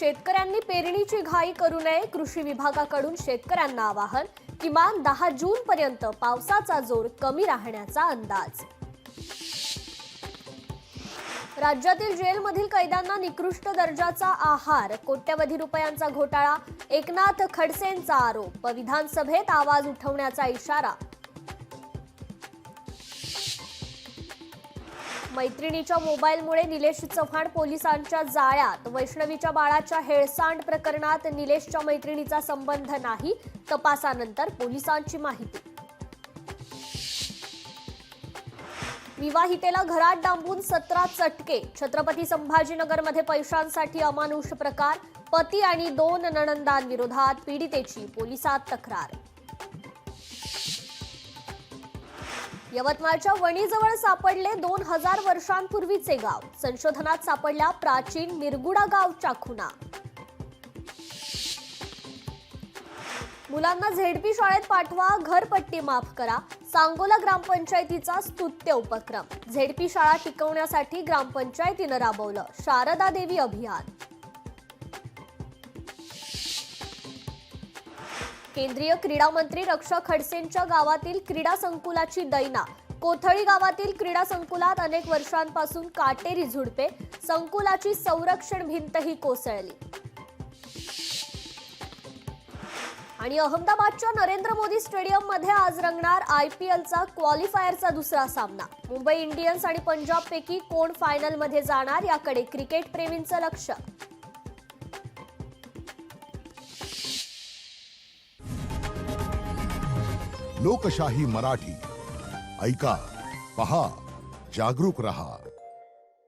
शेतकऱ्यांनी पेरणीची घाई करू नये. कृषी विभागाकडून शेतकऱ्यांना आवाहन. किमान 10 जून पर्यंत पावसाचा जोर कमी राहण्याचा अंदाज. राज्यातील जेलमधील कैद्यांना निकृष्ट दर्जाचा आहार, कोट्यवधी रुपयांचा घोटाळा. एकनाथ खडसेंचा आरोप. विधानसभेत आवाज उठवण्याचा इशारा. मैत्रिणीच्या मोबाईलमुळे निलेश चव्हाण पोलिसांच्या जाळ्यात. वैष्णवीच्या बाळाच्या हेळसांड प्रकरणात निलेशच्या मैत्रिणीचा संबंध नाही. तपासानंतर पोलिसांची माहिती. विवाहितेला घरात डांबून 17 चटके. छत्रपती संभाजीनगरमध्ये पैशांसाठी अमानुष प्रकार. पती आणि 2 नणंदांविरोधात पीडितेची पोलिसात तक्रार. यवतमाळच्या वणीजवळ सापडले 2000 वर्षांपूर्वीचे गाव. संशोधनात सापडल्या प्राचीन निरगुडा गावच्या खुणा. मुलांना झेडपी शाळेत पाठवा, घरपट्टी माफ करा. सांगोला ग्रामपंचायतीचा स्तुत्य उपक्रम. झेडपी शाळा टिकवण्यासाठी ग्रामपंचायतीनं राबवलं शारदा देवी अभियान. केंद्रीय क्रीडा मंत्री रक्षा खडसेंच्या गावातील क्रीडा संकुलाची दैना. कोथळी गावातील क्रीडा संकुलात अनेक वर्षांपासून काटेरी झुडपे. संकुलाची संरक्षण भिंतही कोसळली. आणि अहमदाबादच्या नरेंद्र मोदी स्टेडियम मध्ये आज रंगणार IPLचा क्वालिफायरचा दुसरा सामना. मुंबई इंडियन्स आणि पंजाब पैकी कोण फायनल मध्ये जाणार याकडे क्रिकेट प्रेमींचं लक्ष. लोकशाही मराठी ऐका, पहा, जागरूक रहा.